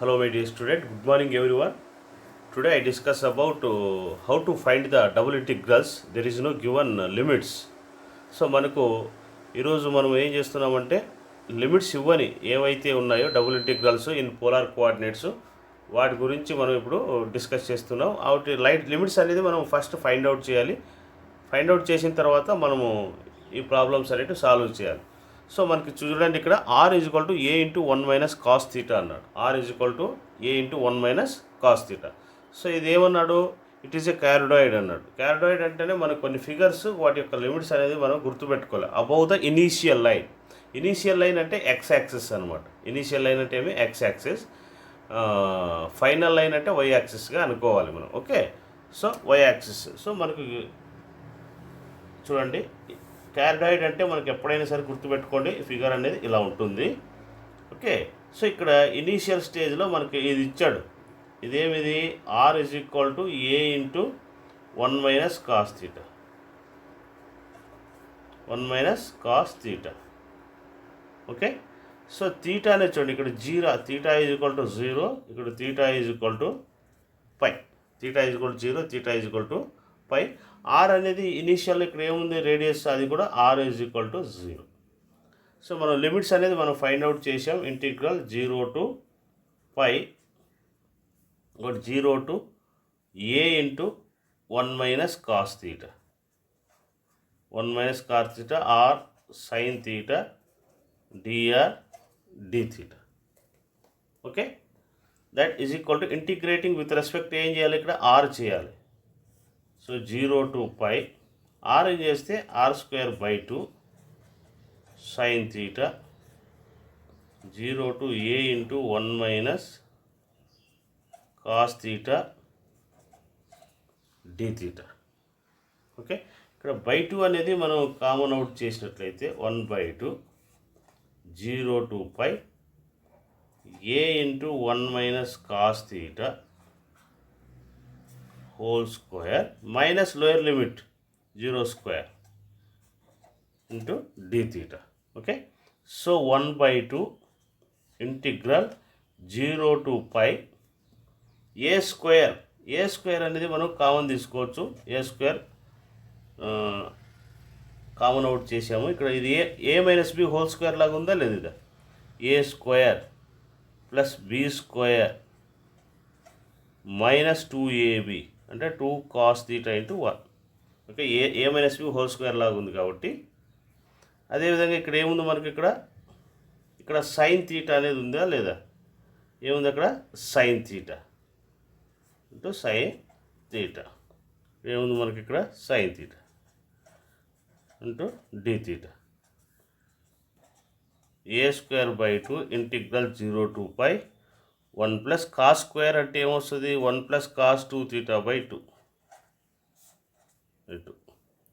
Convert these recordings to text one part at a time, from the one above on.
Hello my dear student, good morning everyone. Today I discuss about how to find the double integrals. There is no given limits. So మనకు ఈరోజు మనం ఏం చేస్తున్నామంటే limits ఇవ్వని ఏవైతే ఉన్నాయో double integrals in polar coordinates వాటి గురించి మనం ఇప్పుడు డిస్కస్ చేస్తున్నాం. వాటి లిమిట్స్ అనేది మనం ఫస్ట్ ఫైండ్ అవుట్ చేయాలి. ఫైండ్ అవుట్ చేసిన తర్వాత మనము ఈ ప్రాబ్లమ్స్ అనేవి సాల్వ్ చేయాలి. సో మనకి చూడండి, ఇక్కడ R is equal to A into 1 minus cos theta అన్నాడు. R is equal to A into 1 minus cos theta. So ఇది ఏమన్నాడు, ఇట్ ఈస్ ఏ క్యారిడాయిడ్ అన్నాడు. క్యారిడాయిడ్ అంటేనే మనకు కొన్ని ఫిగర్స్ వాటి యొక్క లిమిట్స్ అనేది మనం గుర్తుపెట్టుకోవాలి. Above the initial line. Initial line అంటే ఎక్స్ యాక్సిస్ అనమాట. ఇనీషియల్ లైన్ అంటే ఏమి ఎక్స్ యాక్సిస్, ఫైనల్ లైన్ అంటే వై యాక్సిస్గా అనుకోవాలి మనం. Okay, so Y axis. So మనకు చూడండి, క్యారిడాయిడ్ అంటే మనకి ఎప్పుడైనా సరే గుర్తుపెట్టుకోండి, ఫిగర్ అనేది ఇలా ఉంటుంది. ఓకే, సో ఇక్కడ ఇనీషియల్ స్టేజ్లో మనకి ఇది ఇచ్చాడు. ఇదేమిది, R is equal to A into 1 minus cos theta. 1 minus cos theta. Okay, so theta అనేది చూడండి, ఇక్కడ zero, theta is equal to 0, ఇక్కడ theta is equal to pi. Theta is equal to 0, theta is equal to pi. R అనేది initial ఇక్కడ ఏముంది, radius, అది కూడా R is equal to 0. So మనం లిమిట్స్ అనేది మనం ఫైండ్ అవుట్ చేసాం. ఇంటిగ్రల్ 0 టు పై, ఒకటి 0 to A into 1 minus cos theta. 1 minus cos theta R sine theta D R D theta. Okay, that is equal to integrating with respect ఏం చేయాలి, ఇక్కడ are చేయాలి. So 0 to pi, R ఏం చేస్తే R square by 2 sine theta 0 to A into 1 minus cos theta D theta. Okay, ఇక్కడ by 2 అనేది మనం common out చేసినట్లయితే 1/2 0 to pi A into 1 minus cos theta whole square minus lower limit 0 square into D theta. Okay, so 1/2 integral 0 to pi A square. A square అనేది మనం common తీసుకోవచ్చు. ఏ square common out చేసాము. ఇక్కడ ఇది A minus B whole square లాగా ఉందా లేదు, ఇదా A square plus B square minus 2ab అంటే 2 cos theta into 1. Okay, A minus B whole square లాగా ఉంది కాబట్టి, అదేవిధంగా ఇక్కడ ఏముంది మనకి, ఇక్కడ సైన్ థీటా అనేది ఉందా లేదా, ఏముంది అక్కడ sine theta into sine theta. ఏముంది మనకి ఇక్కడ sine theta into D theta. A square by 2 integral 0 to pi 1 plus cos square అంటే ఏమొస్తుంది, 1 plus cos 2 theta by 2.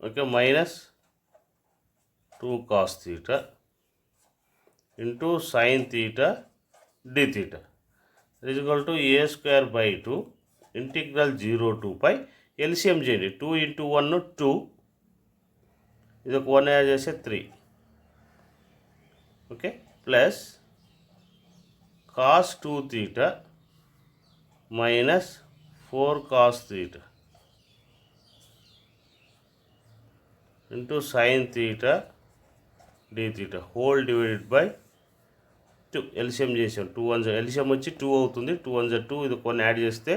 Okay, minus 2 cos theta into sine theta D theta is equal to A square by 2 integral 0 to pi. LCM చేయండి, 2 into 1 2, ఇది ఒక 1 add చేస్తే 3. Okay, plus cos 2 theta minus 4 cos theta into sine theta D theta whole divided by 2. LCM చేసాం, 2 1 LCM వచ్చి 2 అవుతుంది. 2 1 2, ఇది కొన్ని add చేస్తే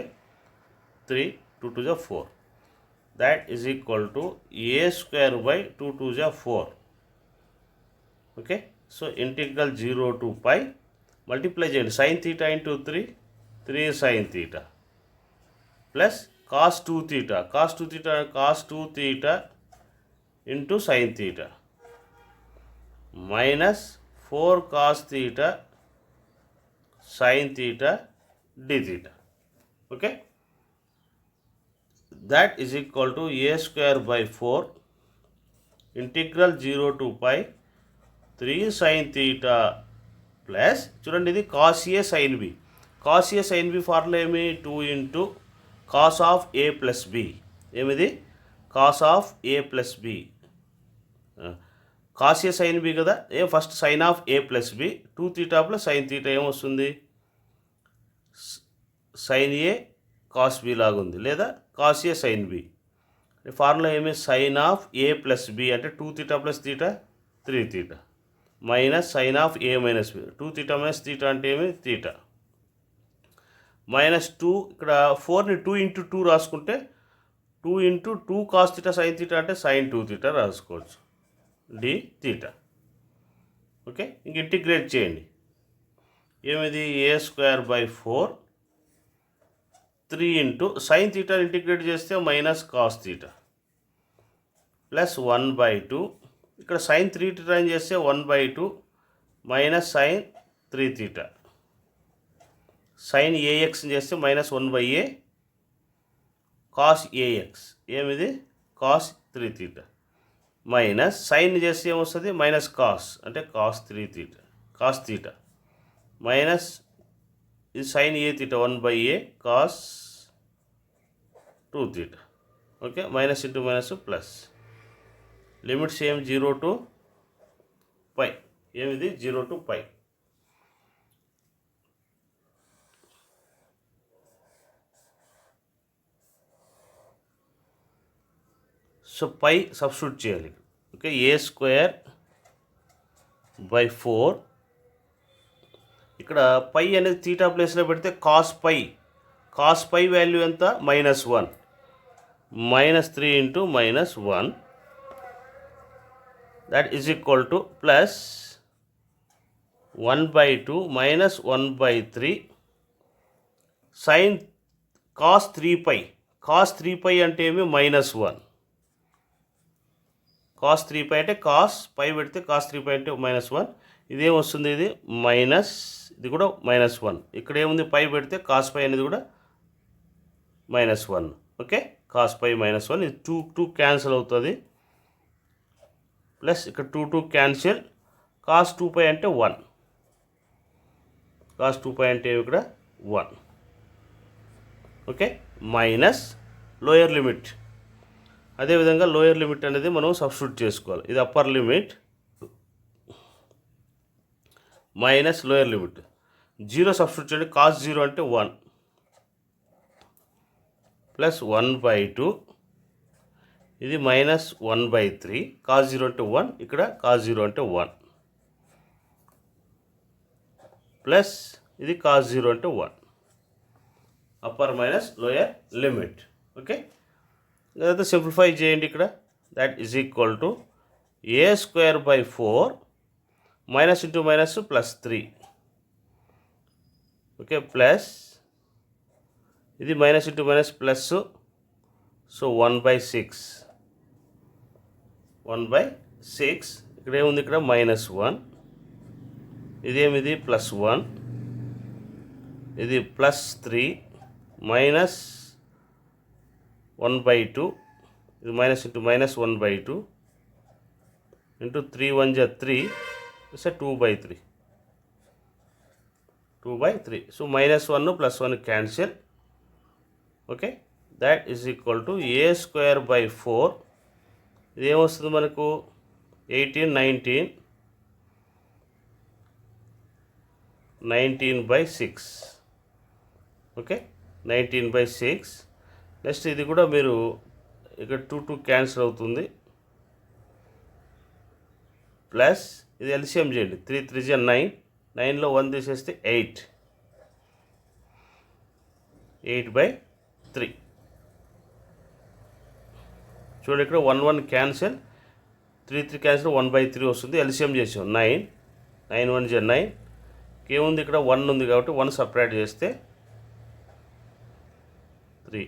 3, 2 2 4. That is equal to A square by 2 2 4. Okay, so integral 0 to pi multiply చేయండి, sine theta into 3 sine theta plus cos 2 theta. Cos 2 theta into sine theta minus 4 cos theta sine theta D theta. Okay, that is equal to A square by 4 integral 0 to pi 3 sine theta plus, చూడండి ఇది cos A sine B. Cos A sine B formula ఏమి, 2 into cos of A plus B. ఏమిది, cos of A plus B. Cos A sine B కదా, first sine of A plus B 2 theta plus sine theta ఏమొస్తుంది, sine A cos B లాగా ఉంది, లేదా cos A sine B. Formula ఏమి, sine of A plus B అంటే 2 theta plus theta 3 theta minus sine of A minus B. 2 theta minus theta అంటే ఏమి, theta minus 2. ఇక్కడ 4ని 2 into 2 రాసుకుంటే 2 into 2 cos theta sine theta అంటే sine 2 theta రాసుకోవచ్చు, D theta. Okay, ఇంక integrate చేయండి. ఏమిది, A square by 4 3 into sine theta integrate చేస్తే మైనస్ కాస్ తీటా ప్లస్ 1/2. ఇక్కడ సైన్ 3 తీటా చేస్తే 1/2 minus sine 3 theta. Sine A X చేస్తే మైనస్ 1/a కాస్ ఏఎక్స్, ఏమిది కాస్ 3 తీటా మైనస్ సైన్ చేస్తే ఏమొస్తుంది, మైనస్ కాస్ అంటే cos 3 theta cos theta minus ఇది sine A theta 1/a cos 2 theta. Okay, minus into minus plus. Limits ఏం 0 to π, ఏమిది 0 to π. So pi substitute చేయాలి. Okay, A square by 4 ఇక్కడ పై అనేది theta ప్లేస్లో పెడితే కాస్ పై వాల్యూ ఎంత, -1 -3 into -1 that is equal to plus 1/2 minus 1/3 sine cos 3π అంటే ఏమి, -1 కాస్ 3π అంటే కాస్ పై పెడితే కాస్ 3π అంటే -1. ఇదేమొస్తుంది, ఇది మైనస్, ఇది కూడా -1. ఇక్కడ ఏముంది, పై పెడితే కాస్ పై అనేది కూడా -1. ఓకే, కాస్ పై -1, ఇది 2 క్యాన్సిల్ అవుతుంది. ప్లస్ ఇక్కడ 2 క్యాన్సిల్, కాస్ 2π అంటే 1, కాస్ 2π అంటే ఇక్కడ 1. Okay, minus lower limit. అదేవిధంగా లోయర్ లిమిట్ అనేది మనం సబ్స్టిట్యూట్ చేసుకోవాలి. ఇది upper limit minus lower limit. 0 substitute చేయండి, కాస్ 0 అంటే 1 ప్లస్ 1/2 ఇది మైనస్ 1/3 కాస్ 0 అంటే 1, ఇక్కడ కాస్ 0 అంటే 1 ప్లస్ ఇది కాస్ 0 అంటే 1. Upper minus lower limit. Okay, ఇదంతా సింప్లిఫై చేయండి. ఇక్కడ that is equal to A square by 4 minus into minus plus 3. Okay, plus ఇది minus into minus plus, so 1/6 ఇక్కడ ఏముంది, ఇక్కడ -1 ఇదేమిది +1 ఇది +3 మైనస్ 1/2 ఇది minus into minus 1/2 into 3 1 = 3 it's 2/3 so -1 +1 cancel. Okay, that is equal to A square by 4 ఇది ఏమొస్తుంది మనకు 19/6. Okay, 19/6. Next ఇది కూడా మీరు ఇక్కడ 2 క్యాన్సిల్ అవుతుంది, ప్లస్ ఇది ఎల్సిఎం చేయండి. 3 3 = 9, 9లో 1 తీసేస్తే 8/3. చూడండి, ఇక్కడ 1 1 క్యాన్సిల్, 3 3 క్యాన్సిల్, 1/3 వస్తుంది. ఎల్సిఎం చేసాం 9 9 1 = 9. ఏముంది, ఇక్కడ 1 ఉంది కాబట్టి 1 సపరేట్ చేస్తే 3.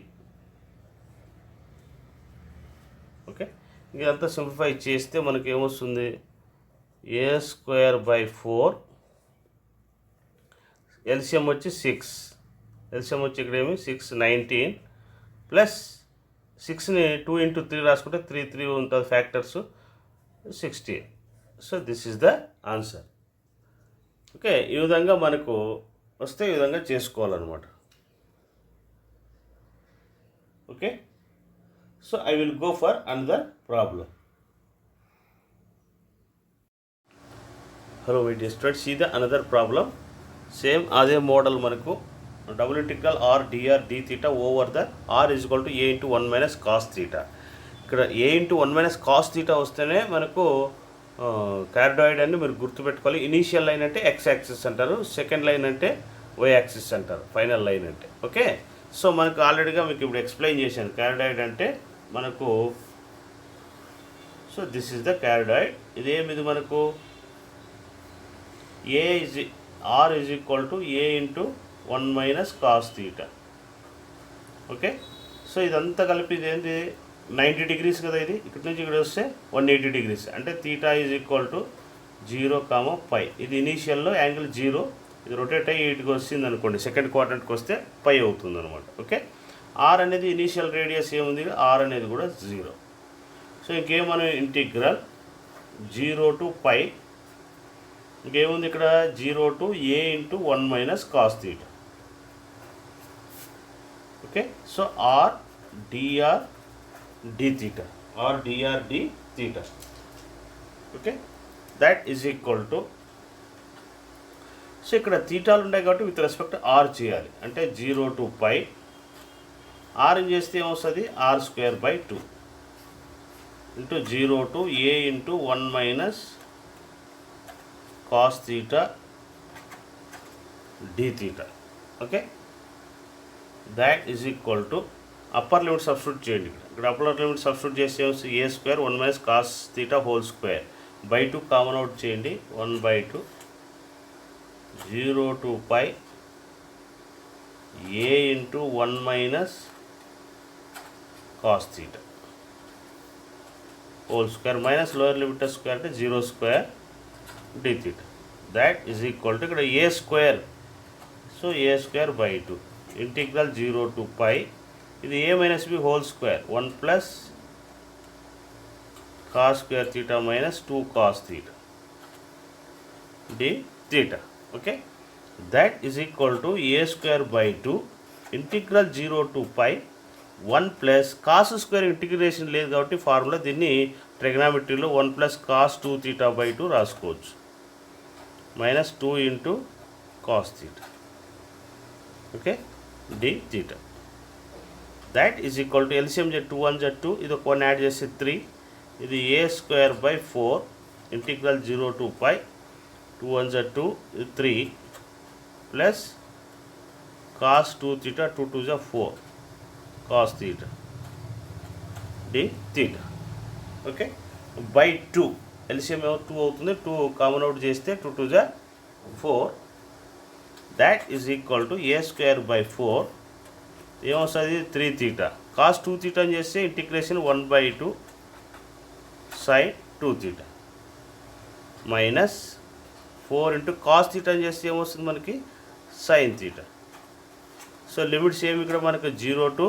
ఓకే, ఇదంతా సింప్లిఫై చేస్తే మనకి ఏమొస్తుంది, ఏ స్క్వేర్ బై 4 ఎల్సిఎం వచ్చి 6, ఎల్సిఎం వచ్చి ఇక్కడ ఏమి 6 19 ప్లస్ 6ని 2 ఇంటూ 3 రాసుకుంటే 3 3 ఉంటుంది factors 16. So this is the answer. Okay, ఈ విధంగా మనకు వస్తే ఈ విధంగా చేసుకోవాలన్నమాట. Okay, so I will go for another problem. Hello my dear students, see the another problem. Same అదే మోడల్ మనకు double integral r d r d theta over the r is equal to A into 1 minus cos theta. ఇక్కడ a into 1 minus cos theta వస్తేనే మనకు cardioid అని మీరు గుర్తుపెట్టుకోవాలి. Initial line అంటే X axis అంటారు, సెకండ్ లైన్ అంటే వై యాక్సిస్ అంటారు, ఫైనల్ లైన్ అంటే. ఓకే, సో మనకు ఆల్రెడీగా మీకు ఇప్పుడు ఎక్స్ప్లెయిన్ చేశాను కార్డాయిడ్ అంటే మనకు. So this is the cardioid. ఇదేమిది మనకు r is equal to A into 1 minus cos theta. Okay, so ఇదంతా కలిపి ఇదేంటి 90 డిగ్రీస్ కదా. ఇది ఇక్కడ నుంచి ఇక్కడ వస్తే 180 డిగ్రీస్. అంటే తీటా ఈజ్ ఈక్వల్ టు 0, π. ఇది ఇనీషియల్లో యాంగిల్ 0, ఇది రొటేట్ అయ్యి ఇటుకు వచ్చింది అనుకోండి, సెకండ్ క్వాడ్రంట్కి వస్తే π అవుతుంది అనమాట. ఓకే, ఆర్ అనేది ఇనీషియల్ రేడియస్ ఏముంది, ఆర్ అనేది కూడా 0. సో ఇంకేమన్నా ఇంటిగ్రల్ 0 to π, ఇంకేముంది ఇక్కడ 0 to a into 1 minus cos theta. Okay, so r d r d theta, r d r d theta. Okay, that is equal to, so ఇక్కడ తీటాలు ఉన్నాయి కాబట్టి విత్ రెస్పెక్ట్ ఆర్ చేయాలి. అంటే 0 to π, ఆర్ చేస్తే ఏమొస్తుంది r²/2 into 0 to a into 1 minus cos theta D theta. Okay, that is equal to upper limit substitute చేయండి. ఇక్కడ అప్పర్ లిమిట్ సబ్స్టిట్యూట్ చేస్తే a² 1 minus cos theta whole square by 2 common out చేయండి. 1/2 0 to π a into 1 minus cos theta whole square minus lower limit square అంటే 0² d theta. That is equal to ఇక్కడ a², so a²/2 integral 0 to π, ఇది a minus B whole square 1 plus cos square theta minus 2 cos theta D theta. Okay, that is equal to a²/2 integral 0 to π 1 plus cos square integration లేదు కాబట్టి formula దీన్ని ట్రిగ్నామెట్రీలో 1 plus cos 2θ/2 రాసుకోవచ్చు, minus 2 into cos theta. Okay, d theta. That is equal to LCM Z 2 1 Z 2, ఇది ఒక 1 add చేస్తే 3, ఇది a²/4 integral 0 to π 2 1 Z 2 ఇది 3 plus cos 2θ 2 2 4 cos theta D theta. Okay, by 2 LCM 2 అవుతుంది, 2 common out చేస్తే 2 2 4. That is equal to a²/4 ఏమొస్తుంది 3θ, cos 2θ అని చేస్తే integration 1/2 sine 2θ minus 4 into cos theta అని చేస్తే ఏమొస్తుంది మనకి సైన్ తీటా. సో లిమిట్స్ ఏమి ఇక్కడ మనకు 0 to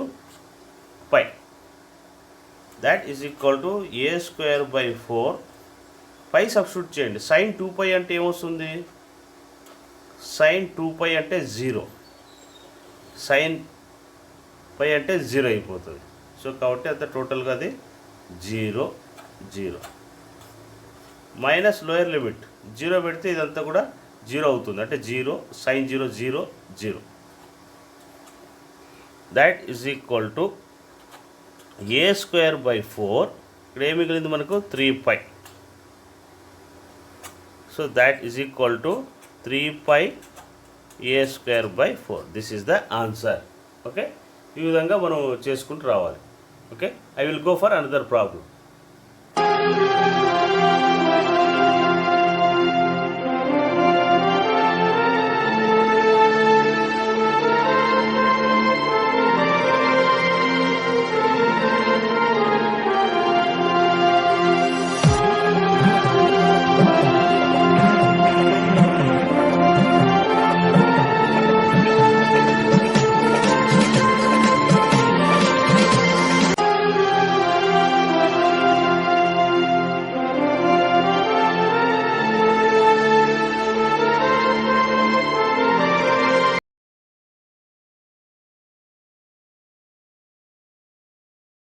π. That is equal to a²/4 pi substitute చేయండి. సైన్ 2π అంటే ఏమొస్తుంది, సైన్ 2π అంటే 0, సైన్ π అంటే 0 అయిపోతుంది. సో కాబట్టి అంత టోటల్గా అది 0 0 మైనస్ లోయర్ లిమిట్ 0 పెడితే ఇదంతా కూడా 0 అవుతుంది, అంటే 0 sine 0 0 0. That is equal to a²/4, ఇక్కడ ఏమి మిగిలింది మనకు 3π. So that is equal to 3π a²/4. This is the answer. Okay, ఈ విధంగా మనం చేసుకుంటూ రావాలి. Okay, I will go for another problem.